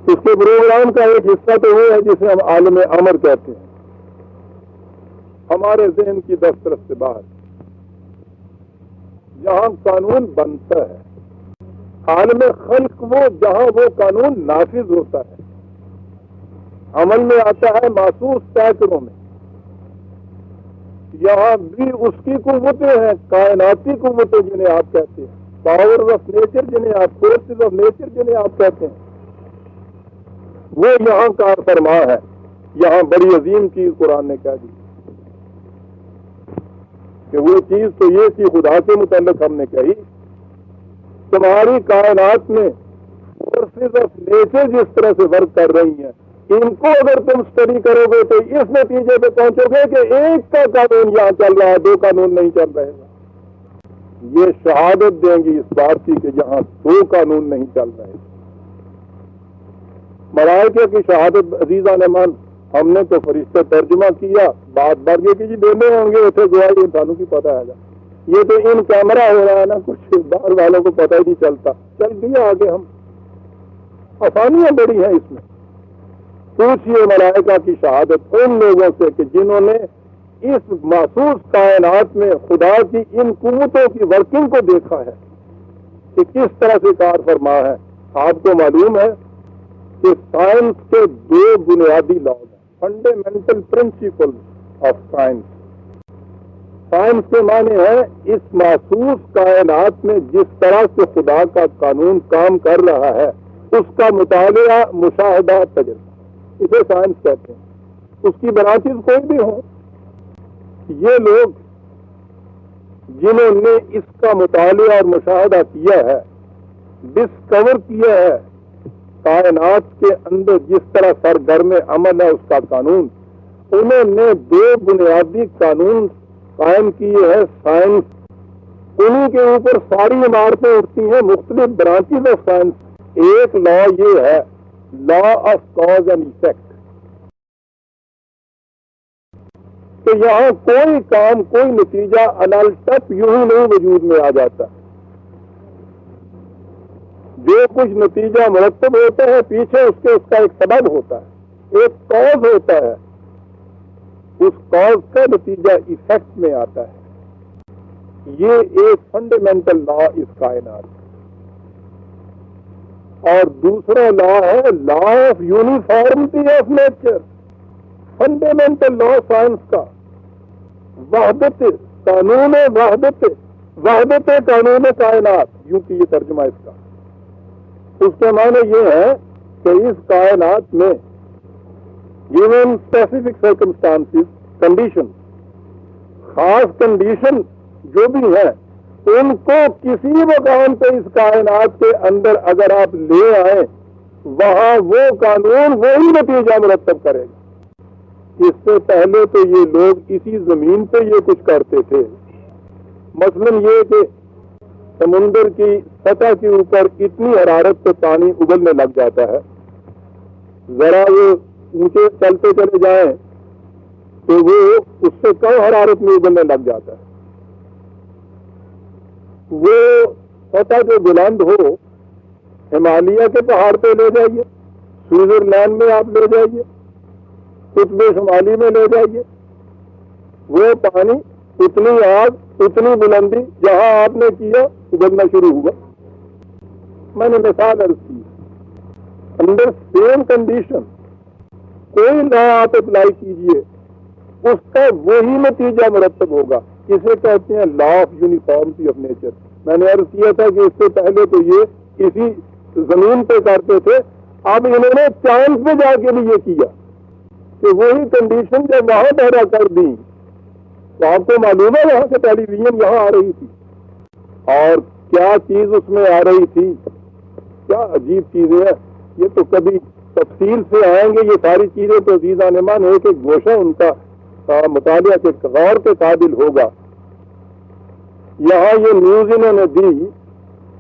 اس کے پروگرام کا ایک حصہ تو وہ ہے جسے ہم عالم امر کہتے ہیں، ہمارے ذہن کی دسترس سے باہر، جہاں قانون بنتا ہے۔ عالم خلق وہ جہاں وہ قانون نافذ ہوتا ہے، عمل میں آتا ہے محسوس پیکروں میں۔ یہاں بھی اس کی قوتیں ہیں، کائناتی قوتیں جنہیں آپ کہتے ہیں، پاور آف نیچر جنہیں آپ، فورسز آف نیچر جنہیں آپ کہتے ہیں، وہ یہاں کار فرما ہے۔ یہاں بڑی عظیم چیز قرآن نے کہہ دی کہ وہ چیز تو یہ تھی خدا کے متعلق ہم نے کہی، تمہاری کائنات میں فورسز آف نیچر جس طرح سے ورک کر رہی ہیں، ان کو اگر تم اسٹڈی کرو گے تو اس نتیجے پہ پہنچو گے کہ ایک کا قانون یہاں چل رہا ہے، دو قانون نہیں چل رہے ہیں۔ یہ شہادت دیں گی اس بات کی کہ یہاں دو قانون نہیں چل رہے۔ ملائکہ کی شہادت عزیزان مان، ہم نے تو فرشتے ترجمہ کیا، بات بڑھ گئی کہ جی دینے ہوں گے اتنے گواہی انسانوں کی پتہ ہے گا، یہ تو ان کیمرہ ہو رہا ہے نا، کچھ باہر والوں کو پتہ ہی نہیں چلتا، چل دیا آگے ہم، آسانیاں بڑی ہیں اس میں۔ پوچھئے ملائکہ کی شہادت ان لوگوں سے کہ جنہوں نے اس محسوس کائنات میں خدا کی ان قوتوں کی ورکنگ کو دیکھا ہے کہ کس طرح سے کار فرما ہے۔ آپ کو معلوم ہے کہ سائنس کے دو بنیادی لاز ہیں، fundamental principle of science. Science کے معنی ہے اس محسوس کائنات میں جس طرح سے خدا کا قانون کام کر رہا ہے اس کا مطالعہ، مشاہدہ، تجربہ، اسے سائنس کہتے ہیں۔ اس کی برانچز کوئی بھی ہوں، یہ لوگ جنہوں نے اس کا مطالعہ اور مشاہدہ کیا ہے، ڈسکور کیا ہے کائنات کے اندر جس طرح سرگرم عمل ہے اس کا قانون، انہوں نے دو بنیادی قانون قائم کیے ہیں۔ سائنس، انہی کے اوپر ساری عمارتیں اٹھتی ہیں، مختلف برانچز آف سائنس۔ ایک لا یہ ہے، law of cause and effect, کہ یہاں کوئی کام، کوئی نتیجہ انالٹپ یوں ہی نہیں وجود میں آ جاتا۔ جو کچھ نتیجہ مرتب ہوتا ہے پیچھے اس کا ایک سبب ہوتا ہے، ایک کاز ہوتا ہے، اس کاز کا نتیجہ ایفیکٹ میں آتا ہے۔ یہ ایک فنڈامنٹل لا اس کائنات۔ اور دوسرا لا ہے law of uniformity of nature, fundamental law science کا، وحدت، قانون وحدت، وحدت قانون کائنات، یوں کہ یہ ترجمہ اس کا۔ اس کے معنی یہ ہے کہ اس کائنات میں given specific circumstances، کنڈیشن، خاص کنڈیشن جو بھی ہے، ان کو کسی مقام پہ اس کائنات کے اندر اگر آپ لے آئیں، وہاں وہ قانون وہی نتیجہ مرتب کرے گا۔ اس سے پہلے تو یہ لوگ اسی زمین پہ یہ کچھ کرتے تھے، مثلا یہ کہ سمندر کی سطح کے اوپر اتنی حرارت سے پانی ابلنے لگ جاتا ہے، ذرا وہ اونچے چلتے چلے جائیں تو وہ اس سے کم حرارت میں ابلنے لگ جاتا ہے۔ وہ سطح جو بلند ہو، ہمالیہ کے پہاڑ پہ لے جائیے، سوئٹزرلینڈ میں آپ لے جائیے، قطب شمالی میں لے جائیے، وہ پانی اتنی آگ، اتنی بلندی جہاں آپ نے کیا ابلنا شروع ہوا۔ میں نے مثال عرض کی، انڈر سیم کنڈیشن کوئی لا آپ اپلائی کیجئے، اس کا وہی نتیجہ مرتب ہوگا۔ اسے کہتے ہیں law of uniformity of nature. میں نے عرض کیا تھا کہ اس سے پہلے تو یہ اسی زمین پہ کرتے تھے، اب انہوں نے چاند پہ جا کے بھی یہ کیا کہ وہی کنڈیشن جب وہاں پیدا کر دی، تو آپ کو معلوم ہے وہاں سے ٹیلی ویژن یہاں آ رہی تھی، اور کیا چیز اس میں آ رہی تھی، کیا عجیب چیزیں ہیں۔ یہ تو کبھی تفصیل سے آئیں گے یہ ساری چیزیں تو عزیزان مان، ایک ایک گوشہ ان کا مطالعہ کے غور کے قابل ہوگا۔ یہاں یہ نیوز انہوں نے دی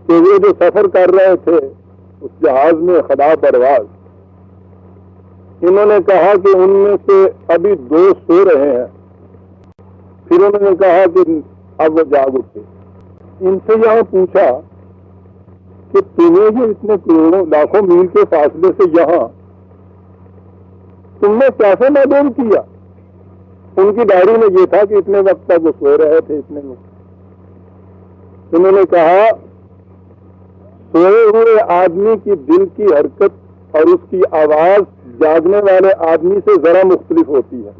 کہ وہ جو سفر کر رہے تھے اس جہاز میں خدا پرواز، انہوں نے کہا کہ ان میں سے ابھی 2 سو رہے ہیں، پھر انہوں نے کہا کہ اب وہ جاگ اٹھے۔ ان سے یہاں پوچھا کہ تمہیں یہ اتنے کروڑوں لاکھوں میل کے فاصلے سے یہاں تم نے کیسے معلوم کیا؟ ان کی ڈائری میں یہ تھا کہ اتنے وقت تک وہ سو رہے تھے، اتنے وقت۔ انہوں نے کہا سوئے ہوئے آدمی کی دل کی حرکت اور اس کی آواز جاگنے والے آدمی سے ذرا مختلف ہوتی ہے۔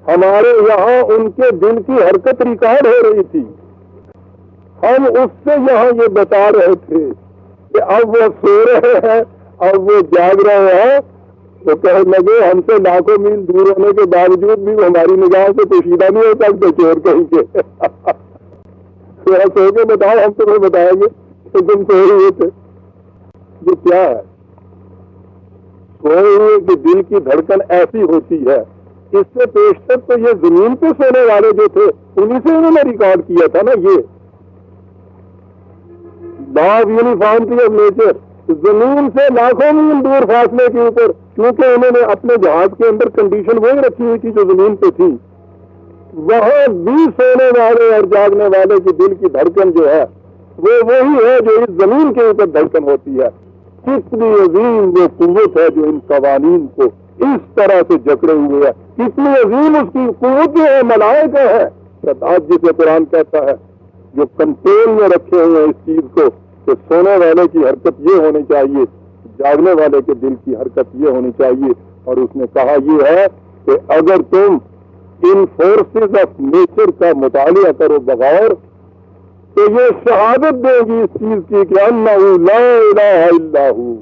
ہمارے یہاں ان کے دل کی حرکت ریکارڈ ہو رہی تھی، ہم اس سے یہاں یہ بتا رہے تھے کہ اب وہ سو رہے ہیں، اب وہ جاگ رہے ہیں۔ تو کہنے لگے ہم سے لاکھوں میل دور ہونے کے باوجود بھی وہ ہماری نگاہ سے پوشیدہ نہیں ہو سکتے، چور کہیں کے۔ سو کے بتاؤ، ہم تمہیں بتائیں گے کہ تم سوئے ہوئے تھے۔ یہ کیا ہے؟ سوئے ہوئے کہ دل کی دھڑکن ایسی ہوتی ہے۔ اس سے پیشتر تو یہ زمین پہ سونے والے جو تھے انہی سے انہوں نے ریکارڈ کیا تھا نا۔ یہ law of uniformity of nature, زمین سے لاکھوں میل دور فاصلے کے اوپر، کیونکہ انہوں نے اپنے جہاز کے اندر کنڈیشن وہی رکھی ہوئی تھی جو زمین پہ تھی، وہاں بھی سونے والے اور جاگنے والے کی دل کی دھڑکن جو ہے وہ وہی ہے جو اس زمین کے اوپر دھڑکن ہوتی ہے۔ کتنی عظیم وہ قوت ہے جو ان قوانین کو اس طرح سے جکڑے ہوئے ہے، کتنی عظیم اس کی قوت جو ہے، ملائکہ ہے، آج جسے قرآن کہتا ہے جو کنٹرول میں رکھے ہوئے ہیں اس چیز کو کہ سونے والے کی حرکت یہ ہونی چاہیے، جاگنے والے کے دل کی حرکت یہ ہونی چاہیے۔ اور اس نے کہا یہ ہے کہ اگر تم ان فورسز آف نیچر کا مطالعہ کرو بغور تو یہ شہادت دے گی اس چیز کی کہ انہ لا الہ الا ہو۔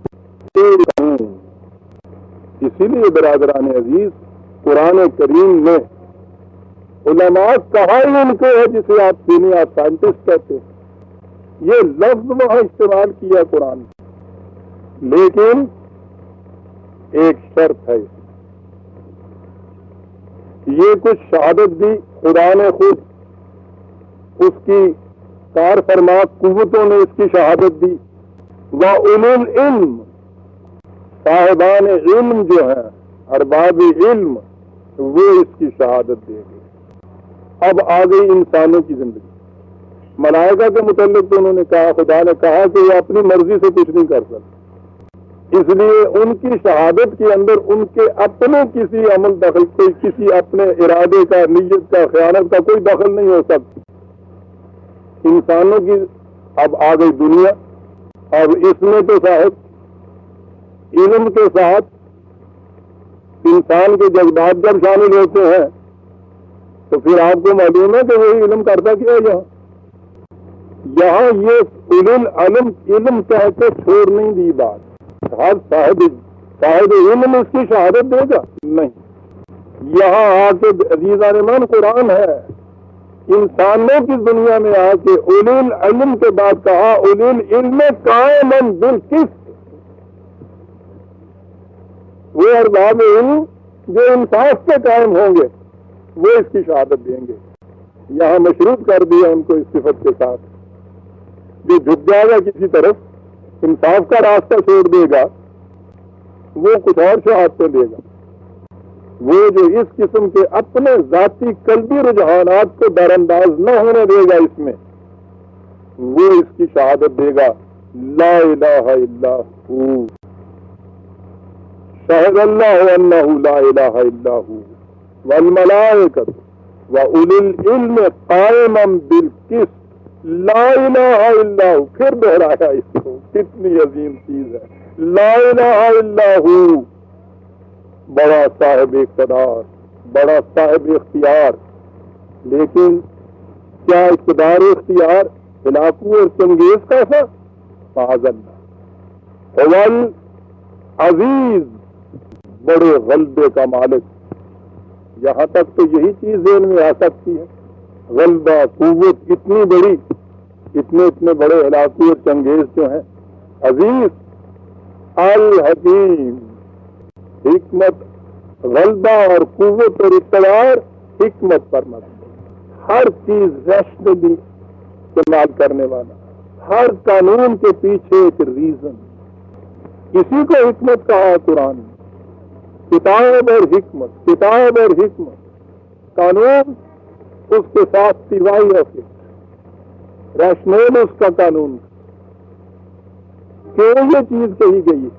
اسی لیے برادران عزیز قرآن کریم میں علماء کہا ہی ان کو ہے جسے آپ سینئر سائنٹسٹ کہتے ہیں، یہ لفظ وہاں استعمال کیا قرآن میں، لیکن ایک شرط ہے، یہ کچھ شہادت دی خدا نے خود، اس کی کار فرما قوتوں نے اس کی شہادت دی، وَأُولُو الْعِلْمِ، صاحبان علم جو ہیں، ارباب علم، وہ اس کی شہادت دے گے۔ اب آ گئی انسانوں کی زندگی۔ ملائکہ کے متعلق تو انہوں نے کہا، خدا نے کہا کہ وہ اپنی مرضی سے کچھ نہیں کر سکتے، اس لیے ان کی شہادت کے اندر ان کے اپنے کسی عمل دخل، کوئی کسی اپنے ارادے کا، نیت کا، خیانت کا کوئی دخل نہیں ہو سکتا۔ انسانوں کی اب آ گئی دنیا، اب اس میں تو صاحب علم کے ساتھ انسان کے جذبات جب شامل ہوتے ہیں تو پھر آپ کو معلوم ہے کہ وہی علم کرتا کیا ہے۔ یہاں یہ علم کہہ کے چھوڑ نہیں دی بات، ہر صاحب علم اس کی شہادت دے گا نہیں۔ یہاں آ کے عزیزان ایمان قرآن ہے، انسانوں کی دنیا میں آ کے اولو العلم کے بعد کہا اولو العلم قائما بالقسط، وہ ارباب علم جو انصاف پہ قائم ہوں گے وہ اس کی شہادت دیں گے۔ یہاں مشروط کر دیا ان کو اس صفت کے ساتھ، جو جھک جائے گا کسی طرف، انصاف کا راستہ چھوڑ دے گا، وہ کچھ اور شہادتیں دے گا۔ وہ جو اس قسم کے اپنے ذاتی قلبی رجحانات کو در انداز نہ ہونے دے گا اس میں، وہ اس کی شہادت دے گا لا الہ الا ہو، شہد اللہ انہ لا الہ الا ہو والملائکۃ وَأُولِو الْعِلْمِ قَائِمًا بِالْقِسْطِ لا الہ الا ہو۔ پھر دہرایا اس کو، کتنی عظیم چیز ہے لا الہ الا ہو، بڑا صاحب اقتدار، بڑا صاحب اختیار، لیکن کیا اقتدار و اختیار ہلاکو اور چنگیز کا تھا؟ معاذ اللہ، اول عزیز، بڑے غلبے کا مالک۔ یہاں تک تو یہی چیز ذہن میں آ سکتی ہے، غلبہ، قوت اتنی بڑی، اتنے بڑے ہلاکو اور چنگیز جو ہیں۔ عزیز، الحکیم، حکمت، غلبہ اور قوت اور اقتدار حکمت پر مبنی، ہر چیز ریشنلی استعمال کرنے والا، ہر قانون کے پیچھے ایک ریزن، اسی کو حکمت کہا قرآن میں۔ کتاب اور حکمت، کتاب اور حکمت، قانون اس کے ساتھ سوائی آف ریشنل اس کا قانون، کیوں یہ چیز کہی گئی؟